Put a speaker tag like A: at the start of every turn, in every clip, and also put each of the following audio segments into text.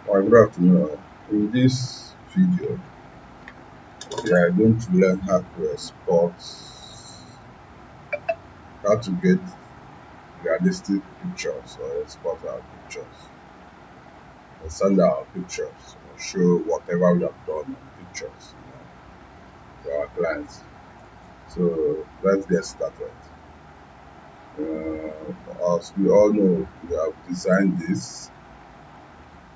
A: Well, good afternoon. In this video, we are going to learn how to export, how to get realistic pictures or export our pictures, or send our pictures, or show whatever we have done on pictures, to our clients. So let's get started. As we all know, we have designed this,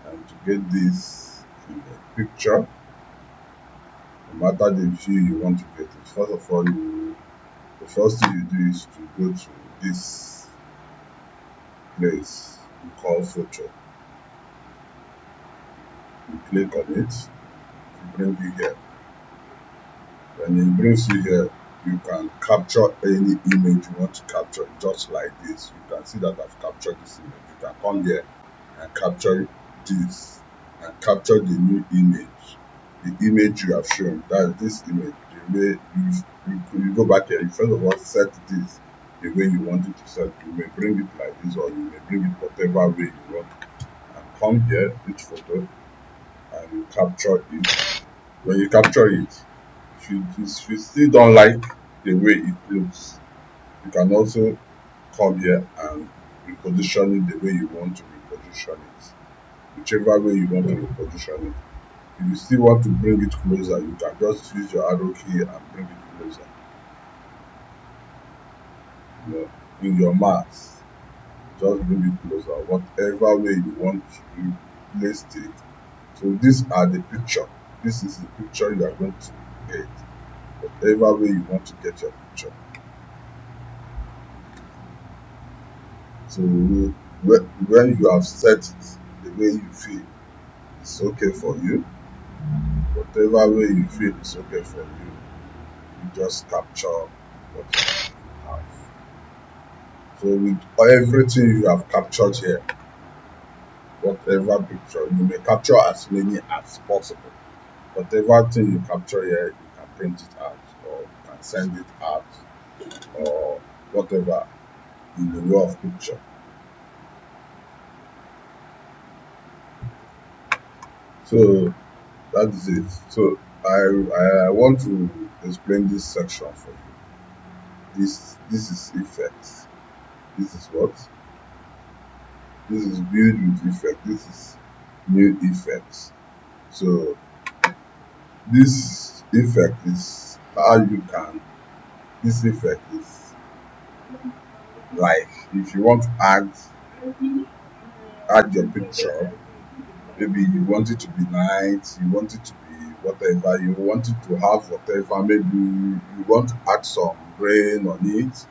A: and to get this in a picture, no matter the view you want to get it, first of all, the first thing you do is to go to this place we call photo. You click on it, it brings you here. When it brings you here, you can capture any image you want to capture, just like this. You can see that I've captured this image. You can come here and capture this and capture the new image. The image you have shown, that is this image. The way you go back here, you first of all set this the way you want it to set. You may bring it like this, or you may bring it whatever way you want. And come here, each photo, and you capture it. When you capture it, if you still don't like the way it looks, you can also come here and reposition it the way you want to reposition it. Whichever way you want to reposition it. If you still want to bring it closer, you can just use your arrow key and bring it closer. In your mouse, just bring it closer. Whatever way you want to place it. So these are the picture. This is the picture you are going to get. Whatever way you want to get your picture. So when you have set it the way you feel it's okay for you, whatever way you feel is okay for you, you just capture what you have. So with everything you have captured here, whatever picture, you may capture as many as possible. Whatever thing you capture here, you can print it out, or you can send it out, or whatever in the way of picture. So that is it. So I want to explain this section for you. This is effects. This is what? This is build with effect. This is new effects. So this effect is how you can. This effect is like if you want to add your picture. Maybe you want it to be night. You want it to be whatever. You want it to have whatever. Maybe you want to add some grain on it.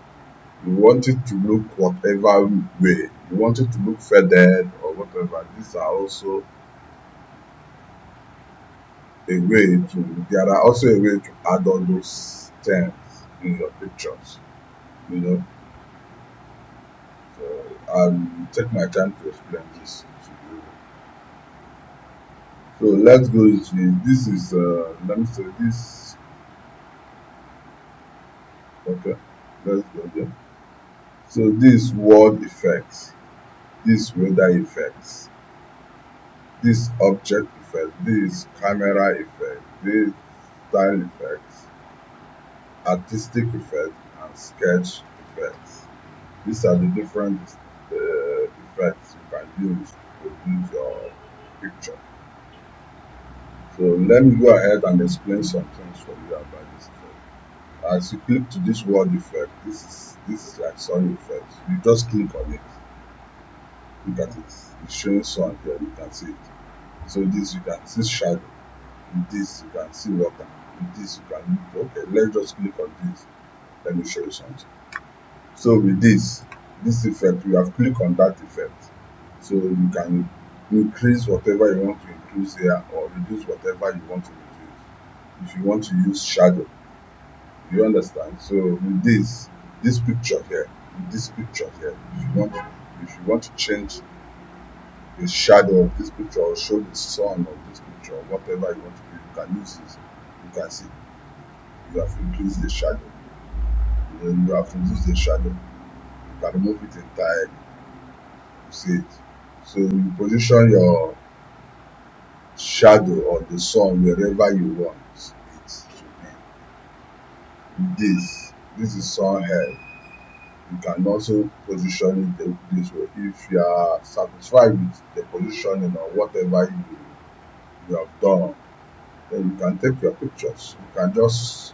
A: You want it to look whatever way. You want it to look feathered or whatever. These are also a way to, there are also a way to add all those terms in your pictures, you know. So I'll take my time to explain this to you. So let's go into this is let me say this. Okay, let's go there. So this word effects, this weather effects, this object effect, this camera effect, this style effects, artistic effect, and sketch effects. These are the different effects you can use to produce your picture. So let me go ahead and explain some things for you about this effect. As you click to this word effect, this is like sun effect. You just click on it. Look at it. It's showing sun here. You can see it. So this you can see shadow. With this you can see water. With this you can okay. Let's just click on this. Let me show you something. So with this effect, you have clicked on that effect. So you can increase whatever you want to increase here or reduce whatever you want to reduce. If you want to use shadow, you understand? So with this picture here, if you want to change the shadow of this picture or show the sun of this picture, whatever you want to do, you can use this. You can see you have increased the shadow. Then you have reduced the shadow. You can remove it entirely. You see it. So you position your shadow on the sun wherever you want it to be. This is sun head. You can also position it this way. If you are satisfied with the positioning or whatever you have done, then you can take your pictures. You can just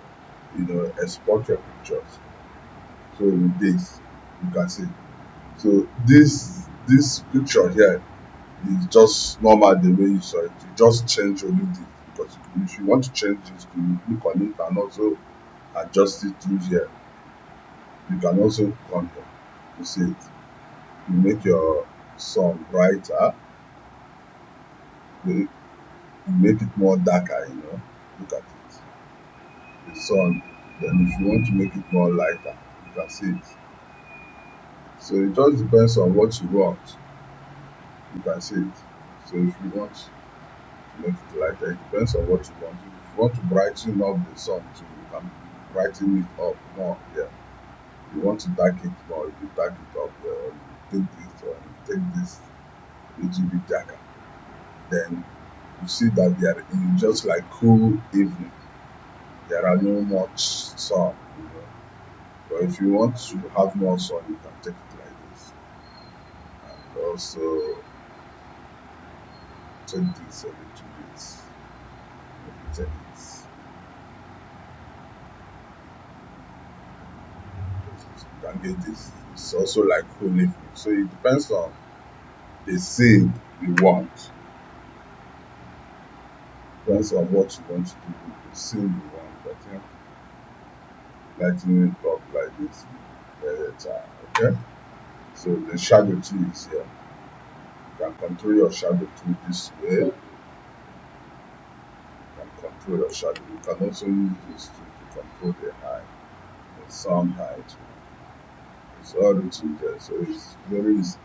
A: export your pictures. So with this, you can see. So this picture here is just normal the way you saw it. You just change only this, because if you want to change this, you click on it and also adjust it through here. You can also come here to see it. You make your sun brighter, you make it more darker, look at it. The sun. Then if you want to make it more lighter, you can see it. So it just depends on what you want. You can see it. So if you want to make it lighter, it depends on what you want. If you want to brighten up the sun too, you can brighten it up more. Yeah. If you want to dark it more, you dark it up. Or you take this or you take this a little bit darker. Then you see that there is just like cool evening. There are no much sun. But if you want to have more sun, you can take it like this. And also take this a little bit. Maybe take it. You can get this. It's also like cool evening. So it depends on the scene you want. Depends on what you want to do with the scene you want. But lighting it up like this better. Okay? So the shadow tool is here. You can control your shadow tool this way. You can control your shadow. You can also use this tool to control the height, the sun height. It's all written there, so it's very easy.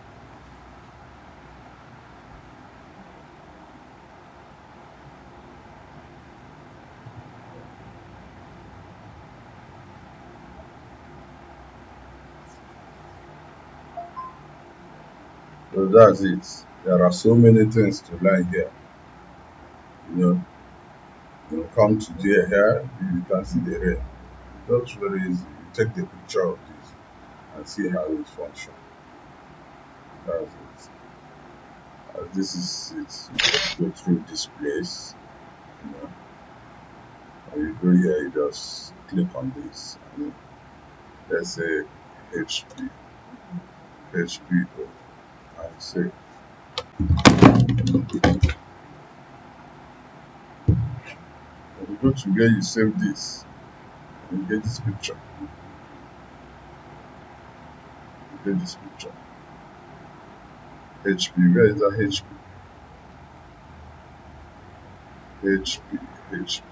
A: So that's it. There are so many things to learn here. You come to here, you can see the rain. That's very easy. You take the picture of this and see how it functions. That's it. This is it. You just go through this place. When you go here, you just click on this. And let's say HP, HP, and say, when you go to where you save this, and you get this picture. You get this picture. HP, where is that HP? HP, HP,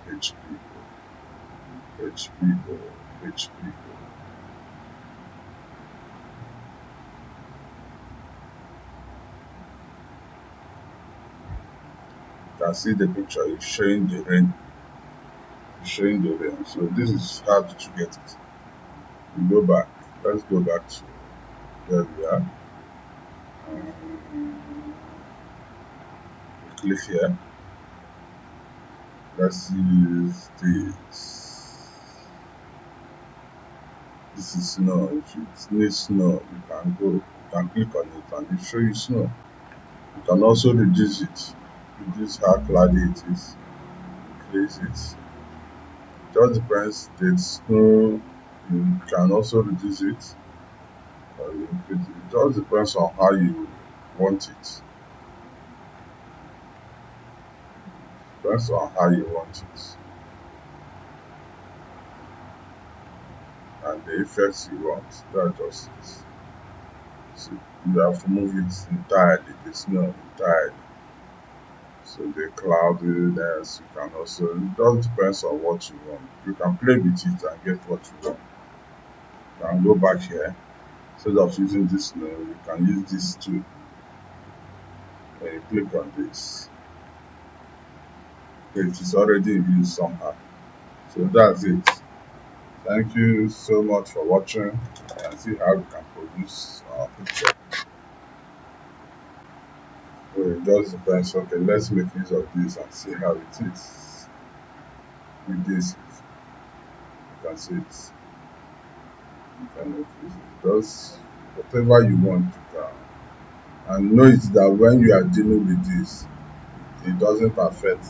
A: HP, HP, HP. You can see the picture, it's showing the rain. It's showing the rain. So this is how to get it. You go back. Let's go back to where we are. Click here. Let's use this. This is snow. If it needs snow, you can go. You can click on it and it show you snow. You can also reduce it. Reduce how cloudy it is. Increase it. Just depends. The snow, you can also reduce it or you increase it. It just depends on how you want it. Depends on how you want it. And the effects you want. That just is. So you have to move it entirely, the snow entirely. So the cloudiness, you can also, it just depends on what you want. You can play with it and get what you want. You can go back here. Instead of using this snow, you can use this too. When you click on this, it is already in use somehow. So that's it. Thank you so much for watching, and see how we can produce our picture. it just depends. Okay, let's make use of this and see how it is. With this, you can see it. You can make use of it. Just whatever you want to can. And note that when you are dealing with this, it doesn't affect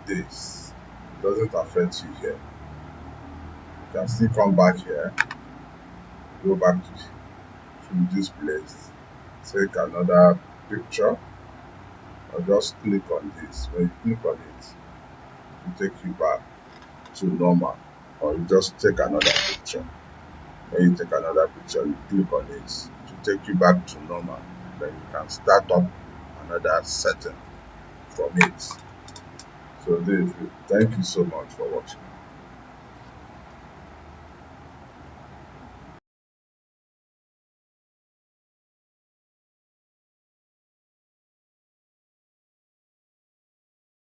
A: this. It doesn't affect you here. You can still come back here, go back to this place, take another picture, or just click on this. When you click on it, it will take you back to normal. Or you just take another picture. When you take another picture, you click on it to take you back to normal. Then you can start up another setting from it. So thank you so much for watching.